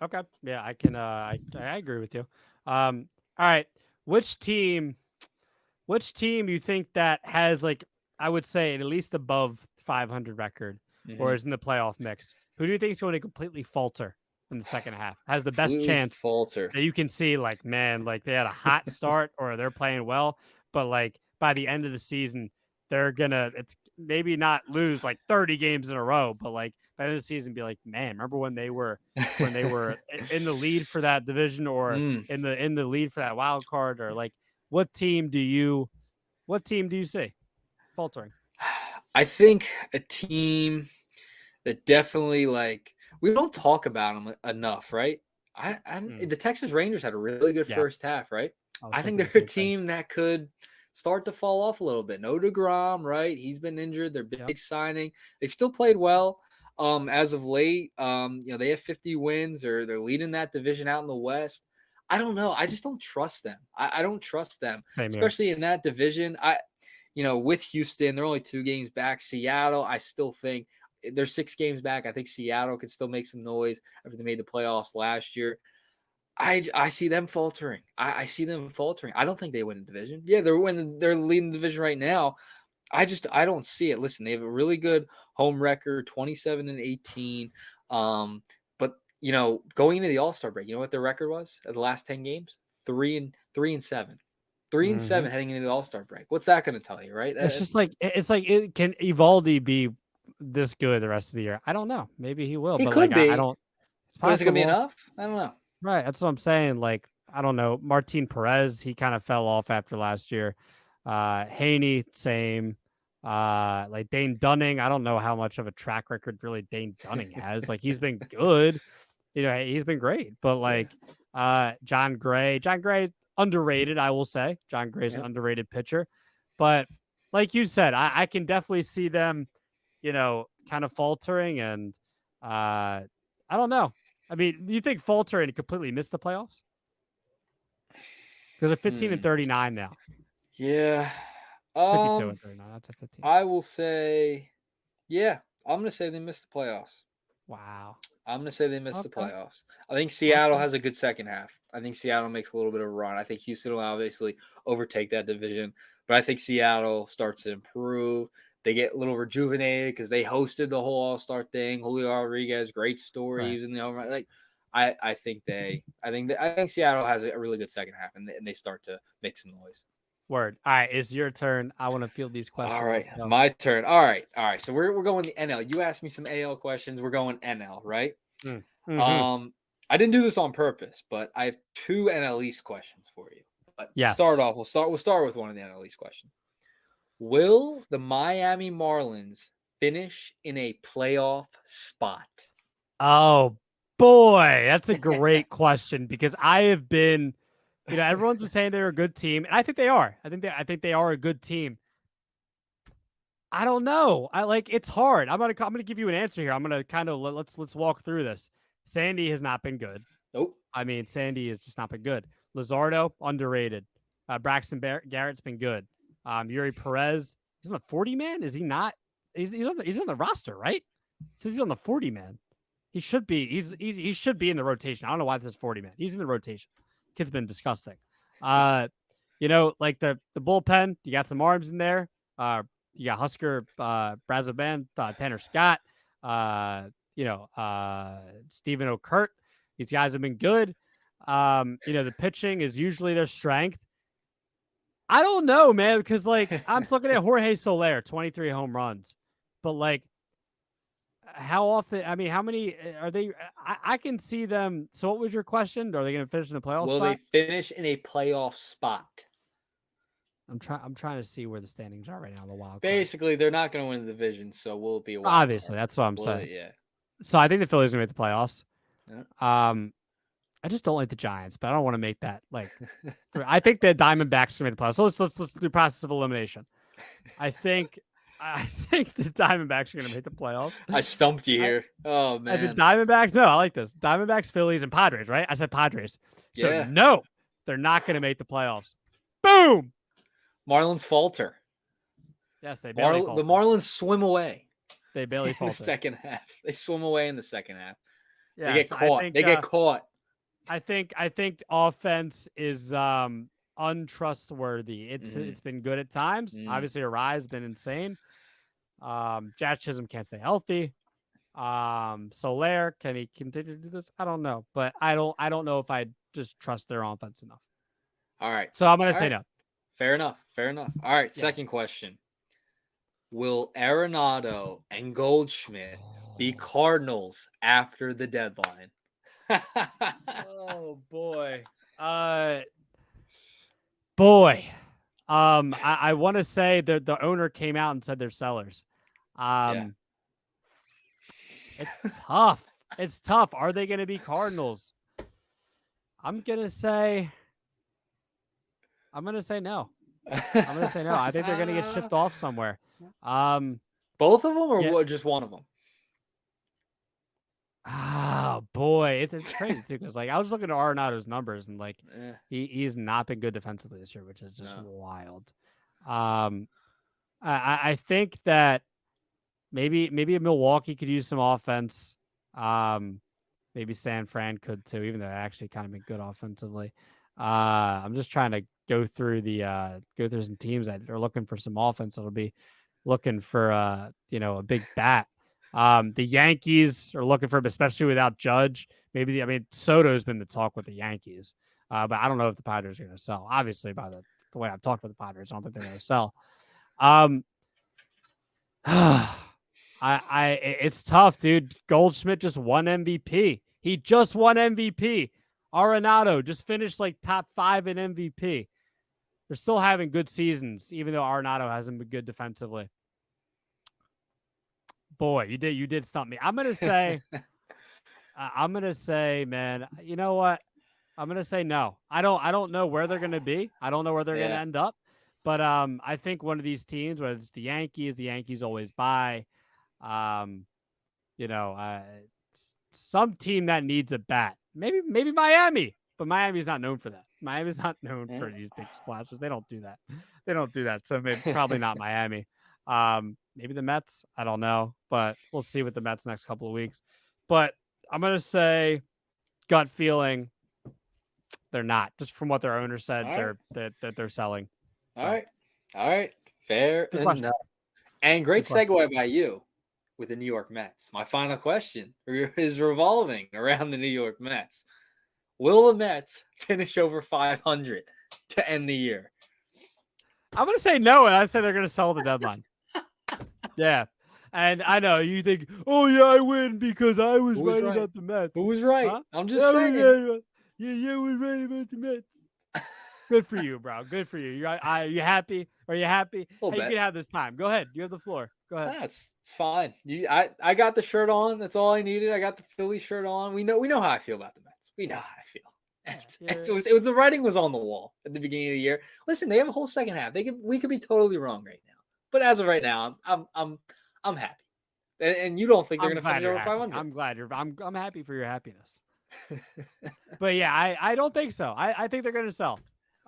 Okay. Yeah, I can. I agree with you. All right. Which team? Which team you think that has like I would say at least above 500 record or Mm-hmm. is in the playoff mix? Who do you think is going to completely falter in the second half? Has the best Completely chance falter. that you can see like man, like they had a hot start or they're playing well, but like by the end of the season they're gonna it's maybe not lose like 30 games in a row, but like by the end of the season be like, man, remember when they were in the lead for that division or Mm. in the lead for that wild card or like what team do you see faltering? I think a team that definitely like we don't talk about them enough, right? Mm, The Texas Rangers had a really good yeah, first half, right? I was I think thinking the they're a same thing. team that could start to fall off a little bit. No DeGrom, right? He's been injured. Their Yep, big signing. They've still played well as of late. They have 50 wins or they're leading that division out in the West. I don't know. I just don't trust them. I don't trust them, same here. especially in that division. With Houston, they're only 2 games back. Seattle, I still think they're 6 games back. I think Seattle could still make some noise after they made the playoffs last year. I see them faltering. I see them faltering. I don't think they win the division. Yeah, they're leading the division right now. I don't see it. Listen, they have a really good home record, 27-18. But going into the All-Star break, you know what their record was at the last 10 games? 3-7. 3-7 Hmm. heading into the All-Star break. What's that going to tell you, right? It's just like it can Evaldi be this good the rest of the year? I don't know. Maybe he will, He but like could I be, don't. It's but is it going to be possible, enough? I don't know. right? That's what I'm saying. Like I don't know. Martin Perez, he kind of fell off after last year. Haney, same. Like Dane Dunning, I don't know how much of a track record really Dane Dunning has. Like he's been good, he's been great, but Yeah. like John Gray underrated, I will say. John Gray's an Yep. underrated pitcher, but like you said, I can definitely see them, kind of faltering and I don't know. I mean, you think falter and completely miss the playoffs? Because they're 15 and Hmm. 39 now. Yeah. 52 Um, and 39, not to 15. I will say, yeah, I'm gonna say they missed the playoffs. Wow. I'm gonna say they missed the Okay. playoffs. I think Seattle Okay. has a good second half. I think Seattle makes a little bit of a run. I think Houston will obviously overtake that division, but I think Seattle starts to improve. They get a little rejuvenated because they hosted the whole All Star thing. Julio Rodriguez, great story. He Right. was in the overall. Like, I think Seattle has a really good second half, and they start to make some noise. Word. All right. It's your turn. I want to field these All questions. right, Let's go. my turn. All right. So we're going the NL. You asked me some AL questions. We're going NL, right? Mm. Hmm. I didn't do this on purpose, but I have 2 NL East questions for you. But to start Yes. off, we'll start with one of the NL East questions. Will the Miami Marlins finish in a playoff spot? Oh boy, that's a great question because I have been, everyone's been saying they're a good team, and I think they are. I think they are a good team. I don't know. It's hard. I'm gonna give you an answer here. I'm gonna kind of let's walk through this. Sandy has not been good. Nope. I mean, Sandy has just not been good. Luzardo underrated. Braxton Garrett's been good. Yuri Perez, he's on the 40 man. Is he not? He's on the roster, right? It says he's on the 40 man. He should be. He should be in the rotation. I don't know why this is 40 man. He's in the rotation. Kid's been disgusting. Like the bullpen, you got some arms in there. You got Husker, Brazoban, Tanner Scott, Stephen O'Kurt. These guys have been good. The pitching is usually their strength. I don't know, man, because I'm looking at Jorge Soler, 23 home runs, but how often? I mean, how many are they? I can see them. So, what was your question? Are they going to finish in the playoffs? Will they finish in a playoff spot? I'm trying to see where the standings are right now. The wild card. Basically, they're not going to win the division, so will it be a wild obviously card? That's what I'm saying. Yeah. So I think the Phillies are going to make the playoffs. Yeah. I just don't like the Giants, but I don't want to make that I think the Diamondbacks are going to make the playoffs. So let's do the process of elimination. I think the Diamondbacks are going to make the playoffs. I stumped you here. Oh man. The Diamondbacks. No, I like this. Diamondbacks, Phillies, and Padres. Right? I said Padres. So no, they're not going to make the playoffs. Boom. Marlins falter. Yes, they barely falter. The Marlins swim away. They barely falter. In the second half. They swim away in the second half. Yes, they get caught. They get caught. I think offense is untrustworthy. It's been good at times. Obviously, Arai's been insane. Jazz Chisholm can't stay healthy. Soler, can he continue to do this? I don't know, but I don't know if I just trust their offense enough. All right. So I'm gonna say no. Fair enough. All right. Second question. Will Arenado and Goldschmidt be Cardinals after the deadline? Oh boy. I want to say that the owner came out and said they're sellers. It's tough. It's tough. Are they going to be Cardinals? I'm going to say no. I'm going to say no. I think they're going to get shipped off somewhere. Both of them or just one of them? Oh boy, it's crazy too because I was looking at Arenado's numbers and he's not been good defensively this year, which is just wild. I think that maybe Milwaukee could use some offense. Maybe San Fran could too, even though they actually kind of been good offensively. I'm just trying to go through some teams that are looking for some offense. That'll be looking for a big bat. The Yankees are looking for him, especially without Judge. Soto's been the talk with the Yankees, but I don't know if the Padres are going to sell. Obviously, by the way I've talked about the Padres, I don't think they're going to sell. It's tough, dude. Goldschmidt just won MVP. He just won MVP. Arenado just finished top 5 in MVP. They're still having good seasons, even though Arenado hasn't been good defensively. Boy, you did something. I'm gonna say, man. You know what? I'm gonna say no. I don't know where they're gonna be. I don't know where they're gonna end up. But I think one of these teams, whether it's the Yankees always buy. Some team that needs a bat. Maybe Miami, but Miami's not known for that. Miami's not known for these big splashes. They don't do that. So probably not Miami. Maybe the Mets. I don't know, but we'll see with the Mets next couple of weeks. But I'm gonna say, gut feeling, they're not. Just from what their owner said, they're selling. So. All right. Fair enough. And great segue by you with the New York Mets. My final question is revolving around the New York Mets. Will the Mets finish over 500 to end the year? I'm going to say no, and I say they're going to sell the deadline. Yeah. And I know you think, oh, yeah, I win because I was right about the Mets. Who was right? Huh? I'm just saying. Yeah, I was right about the Mets. Good for you, bro. Good for you. Are you happy? Are you happy? Hey, you can have this time. Go ahead. You have the floor. Go ahead. It's fine. I got the shirt on. That's all I needed. I got the Philly shirt on. We know how I feel about the Mets. We know how I feel. It was the writing was on the wall at the beginning of the year. Listen, they have a whole second half. We could be totally wrong right now, but as of right now, I'm happy. And you don't think they're going to finish over 500? I'm glad I'm happy for your happiness. But yeah, I don't think so. I think they're going to sell.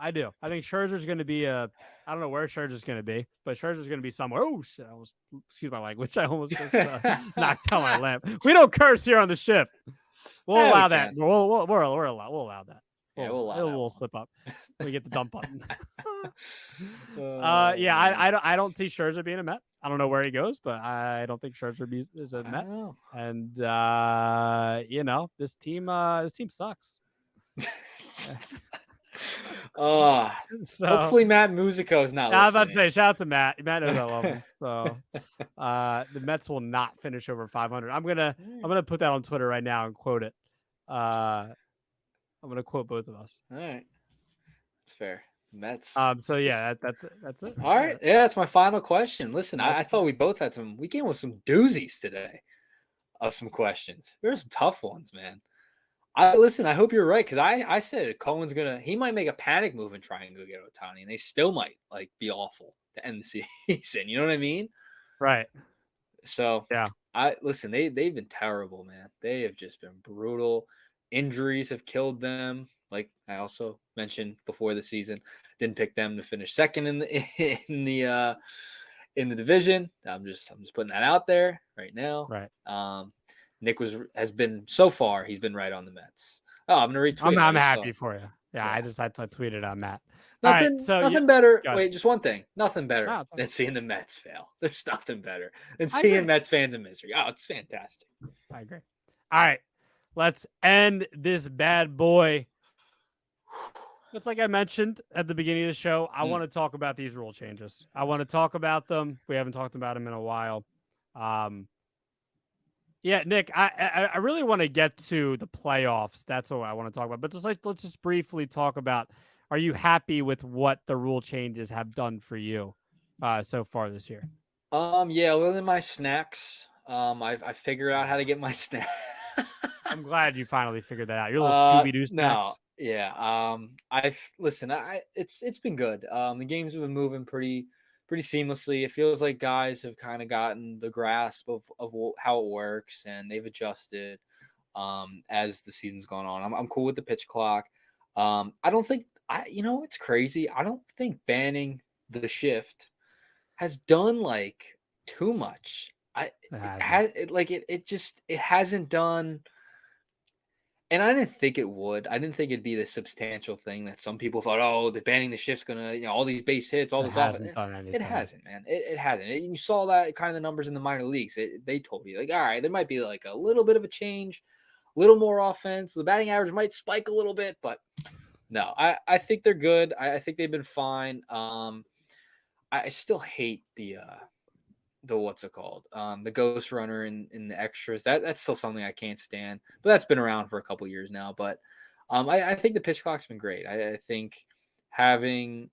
I do. I think Scherzer's going to be I don't know where Scherzer's going to be, but Scherzer's going to be somewhere. Oh shit! Excuse my language. I almost just knocked down my lamp. We don't curse here on the ship. We'll allow that. We'll allow that. Yeah, we'll allow that. We'll slip up. We get the dump button. Oh, yeah, man. I don't see Scherzer being a Met. I don't know where he goes, but I don't think Scherzer is a I Met. don't know. And you know, this team sucks. So, hopefully Matt Musico is not. I was about to say, shout out to Matt. Matt knows I love him. So the Mets will not finish over 500. I'm gonna put that on Twitter right now and quote it. I'm gonna quote both of us. All right, that's fair. Mets. So yeah, that's it. All right, yeah, that's my final question. Listen, I thought we both had we came with some doozies today of some questions. There were some tough ones, man. I hope you're right, because I said Cohen's he might make a panic move and try and go get Ohtani, and they still might be awful to end the season. You know what I mean? Right. So yeah, they've been terrible, man. They have just been brutal. Injuries have killed them. Like I also mentioned before the season, didn't pick them to finish second in the division. I'm just putting that out there right now. Right. Nick has been so far. He's been right on the Mets. Oh, I'm gonna retweet. I'm happy for you. Yeah, I tweeted on Matt. Nothing better. Wait, just one thing. Nothing better than seeing the Mets fail. There's nothing better than seeing Mets fans in misery. Oh, it's fantastic. I agree. All right, let's end this bad boy. Just like I mentioned at the beginning of the show, I want to talk about these rule changes. I want to talk about them. We haven't talked about them in a while. Yeah, Nick, I really want to get to the playoffs. That's what I want to talk about. But let's just briefly talk about, are you happy with what the rule changes have done for you so far this year? Yeah, other than my snacks, I figured out how to get my snacks. I'm glad you finally figured that out. Your little Scooby-Doo snacks. No, yeah. It's been good. The games have been moving pretty seamlessly. It feels like guys have kind of gotten the grasp of how it works, and they've adjusted as the season's gone on. I'm cool with the pitch clock. I don't think it's crazy. I don't think banning the shift has done too much. It hasn't done. And I didn't think it would. I didn't think it'd be the substantial thing that some people thought, oh, the banning the shift's going to, all these base hits, all this offense. It hasn't, man. It hasn't. You saw that kind of the numbers in the minor leagues. They told you, all right, there might be a little bit of a change, a little more offense. The batting average might spike a little bit, but no, I think they're good. I think they've been fine. I still hate the what's it called? The ghost runner in the extras. That's still something I can't stand. But that's been around for a couple years now. But I think the pitch clock's been great. I think having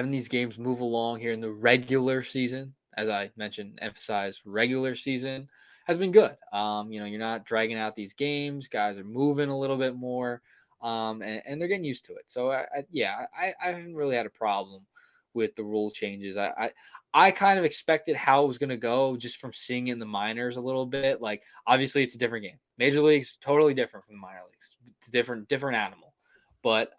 these games move along here in the regular season, as I mentioned, emphasize regular season, has been good. You're not dragging out these games. Guys are moving a little bit more, and they're getting used to it. So I haven't really had a problem with the rule changes. I kind of expected how it was going to go just from seeing it in the minors a little bit. Obviously it's a different game. Major leagues, totally different from the minor leagues. It's a different animal. But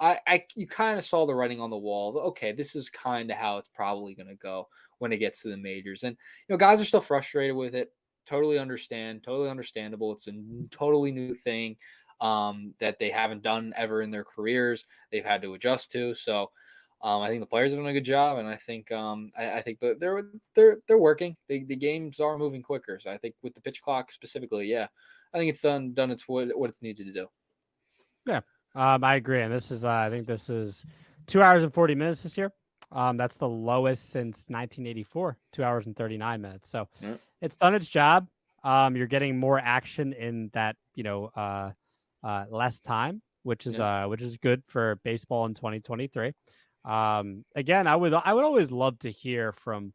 you kind of saw the writing on the wall. Okay, this is kind of how it's probably going to go when it gets to the majors. And, guys are still frustrated with it. Totally understandable. It's a totally new thing that they haven't done ever in their careers. They've had to adjust to. So, I think the players have done a good job, and I think I think that they're working. The games are moving quicker. So I think with the pitch clock specifically, yeah, I think it's done what it's needed to do. Yeah, I agree. And this is I think this is 2 hours and 40 minutes this year. That's the lowest since 1984, 2 hours and 39 minutes. So it's done its job. You're getting more action in that less time, which is good for baseball in 2023. Again, I would always love to hear from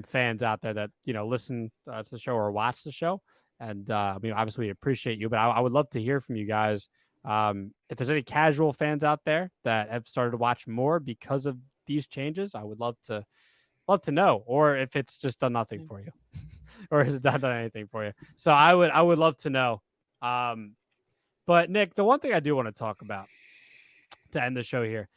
fans out there that listen to the show or watch the show, and obviously we appreciate you, but I would love to hear from you guys. If there's any casual fans out there that have started to watch more because of these changes, I would love to know, or if it's just done nothing for you, or has it not done anything for you. So I would love to know. But Nick, the one thing I do want to talk about to end the show here.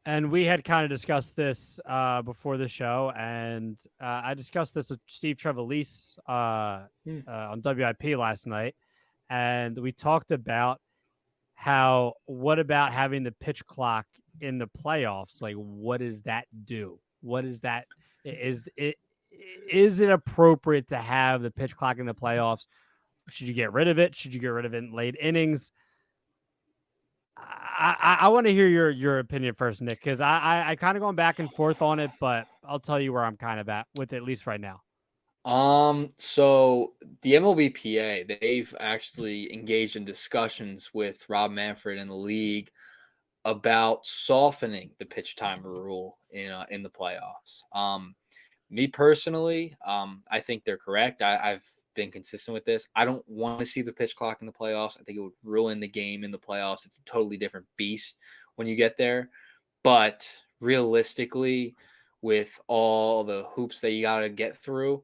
And we had kind of discussed this before the show, and I discussed this with Steve Trevelise on WIP last night, and we talked about what about having the pitch clock in the playoffs? Like, what does that do? What is that? Is it appropriate to have the pitch clock in the playoffs? Should you get rid of it? Should you get rid of it in late innings? I want to hear your opinion first, Nick, because I kind of going back and forth on it, but I'll tell you where I'm kind of at with it, at least right now. So the MLBPA, they've actually engaged in discussions with Rob Manfred and the league about softening the pitch timer rule in the playoffs. Me personally, I think they're correct. I've been consistent with this. I don't want to see the pitch clock in the playoffs. I think it would ruin the game in the playoffs. It's a totally different beast when you get there. But realistically, with all the hoops that you got to get through,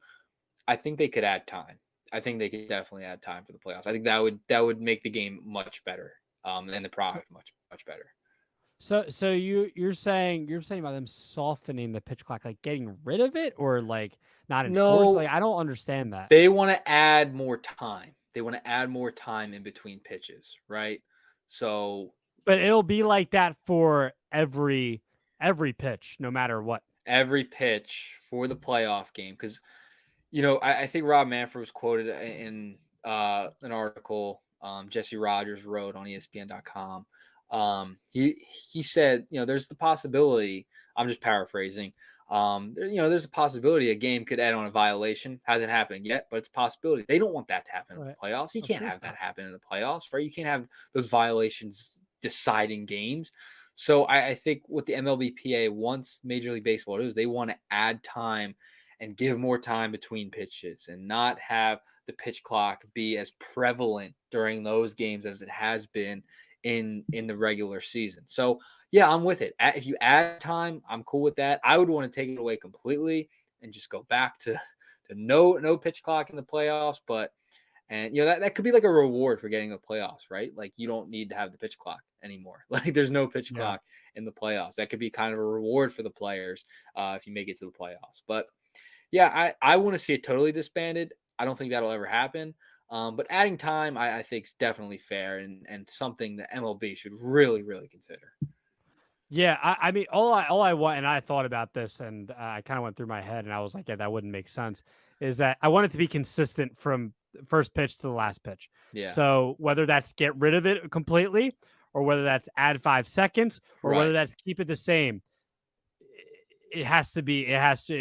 I think they could add time. I think they could definitely add time for the playoffs. I think that would make the game much better, and the product much better. So you're saying about them softening the pitch clock, like getting rid of it, or like not enforcing? Like, I don't understand that. They want to add more time. They want to add more time in between pitches, right? So, but it'll be like that for every pitch, no matter what. Every pitch for the playoff game, because I think Rob Manfred was quoted in an article Jesse Rogers wrote on ESPN.com. He said, there's the possibility. I'm just paraphrasing. There's a possibility a game could end on a violation. Hasn't happened yet, but it's a possibility. They don't want that to happen in the playoffs. You can't have that happen in the playoffs, right? You can't have those violations deciding games. So I think what the MLBPA wants Major League Baseball to do is they want to add time and give more time between pitches and not have the pitch clock be as prevalent during those games as it has been in the regular season. So yeah, I'm with it. If you add time, I'm cool with that. I would want to take it away completely and just go back to no pitch clock in the playoffs. But that could be like a reward for getting the playoffs, right? Like you don't need to have the pitch clock anymore. Like there's no pitch clock in the playoffs. That could be kind of a reward for the players if you make it to the playoffs. But yeah, I want to see it totally disbanded. I don't think that'll ever happen. But adding time, I think is definitely fair and something that MLB should really, really consider. Yeah, I mean, all I want, and I thought about this, and I kind of went through my head, and I was like, yeah, that wouldn't make sense. Is that I want it to be consistent from first pitch to the last pitch. Yeah. So whether that's get rid of it completely, or whether that's add 5 seconds, or whether that's keep it the same, it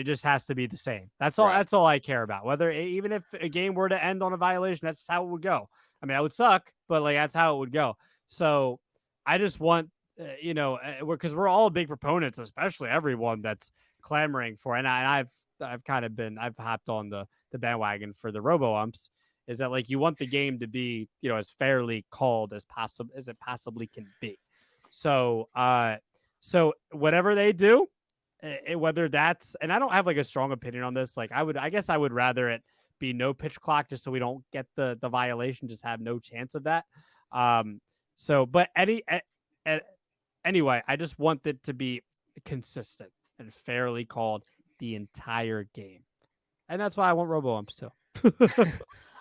just has to be the same. That's all. That's all I care about. Whether even if a game were to end on a violation, that's how it would go. I mean, that would suck, but like that's how it would go. So I just want. Because we're all big proponents, especially everyone that's clamoring for, and I've hopped on the bandwagon for the robo umps. Is that like you want the game to be as fairly called as it possibly can be. So whatever they do, whether that's, and I don't have like a strong opinion on this. Like I guess I would rather it be no pitch clock just so we don't get the violation, just have no chance of that. Anyway, I just want it to be consistent and fairly called the entire game. And that's why I want robo umps too.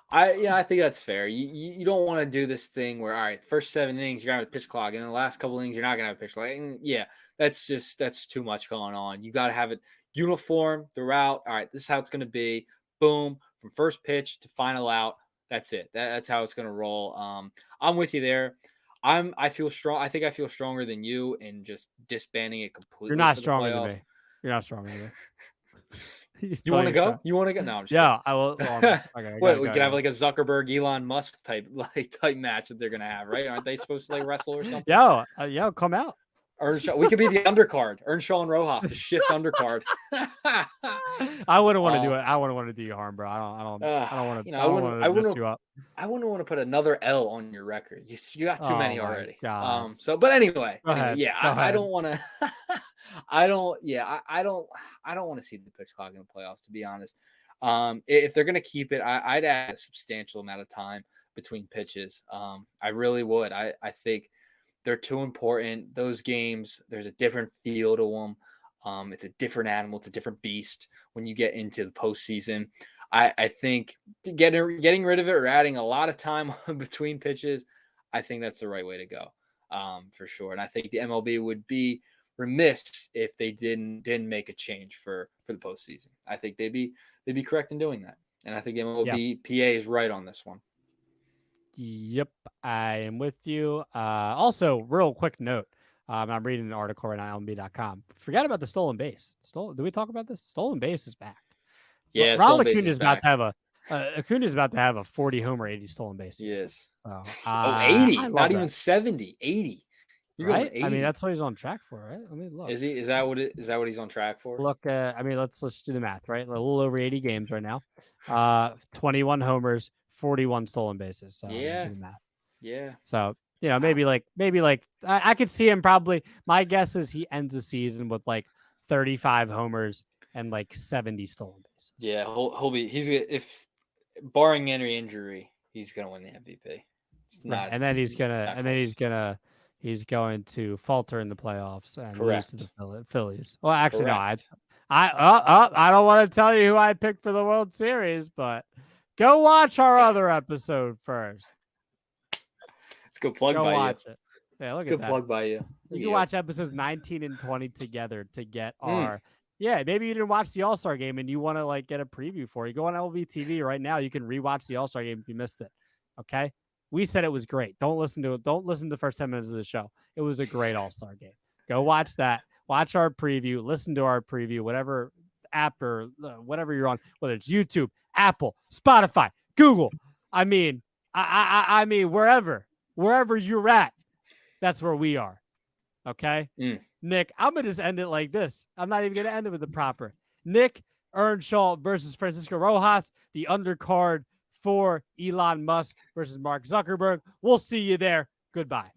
I think that's fair. You don't want to do this thing where, all right, first 7 innings, you're going to have a pitch clock, and the last couple innings, you're not going to have a pitch clock. And yeah, that's too much going on. You got to have it uniform throughout. All right, this is how it's going to be. Boom, from first pitch to final out. That's it. That's how it's going to roll. I'm with you there. I feel strong. I think I feel stronger than you in just disbanding it completely. You're not stronger than me. You're not stronger than me. You want to go? You want to go? No, I'm just kidding. I will. Okay, we could have like a Zuckerberg Elon Musk type match that they're gonna have, right? Aren't they supposed to like wrestle or something? Yeah, come out. Earnshaw. We could be the undercard. Earnshaw and Rojas, the shift undercard. I wouldn't want to do it. I wouldn't want to do you harm, bro. I don't want to. I wouldn't you up. I wouldn't want to put another L on your record. You got too many already. God. But anyway, yeah, I don't want to. I don't want to see the pitch clock in the playoffs, to be honest. If they're gonna keep it, I'd add a substantial amount of time between pitches. I really would. I think They're too important. Those games, there's a different feel to them. It's a different animal. It's a different beast when you get into the postseason. I think getting rid of it or adding a lot of time between pitches, I think that's the right way to go, for sure. And I think the MLB would be remiss if they didn't make a change for the postseason. I think they'd be correct in doing that. And I think MLB PA is right on this one. Yep, I am with you. Also, real quick note. I'm reading an article right now on MLB.com. Forget about the stolen base. Did we talk about this? Stolen base is back. Yeah, Ronald Acuna is about to have a 40 homer, 80 stolen base. Yes. So, 80, not even 70, 80. You're right? 80. I mean, that's what he's on track for, right? Let me look. Is he? Is that what he's on track for? Look, I mean, let's do the math, right? A little over 80 games right now. 21 homers, 41 stolen bases. So yeah, do the math. Yeah. So maybe like I could see him probably. My guess is he ends the season with like 35 homers and like 70 stolen bases. Yeah, if barring any injury, he's gonna win the MVP. It's not, right. And then he's going to falter in the playoffs and lose to the Phillies. Well, actually, correct. No, I don't want to tell you who I picked for the World Series, but go watch our other episode first. It's a good plug go by watch you. It. Yeah, look it's at good plug by you. You can watch episodes 19 and 20 together to get our. Yeah, maybe you didn't watch the All-Star game and you want to like get a preview for it. You go on LB TV right now. You can rewatch the All-Star game if you missed it. Okay. We said it was great. Don't listen to it. Don't listen to the first 10 minutes of the show. It was a great All-Star game. Go watch that. Watch our preview. Listen to our preview, whatever app or whatever you're on, whether it's YouTube, Apple, Spotify, Google. I mean, I mean, wherever you're at, that's where we are. Okay. Nick, I'm going to just end it like this. I'm not even going to end it with the proper. Nick Earnshaw versus Francisco Rojas, the undercard for Elon Musk versus Mark Zuckerberg. We'll see you there. Goodbye.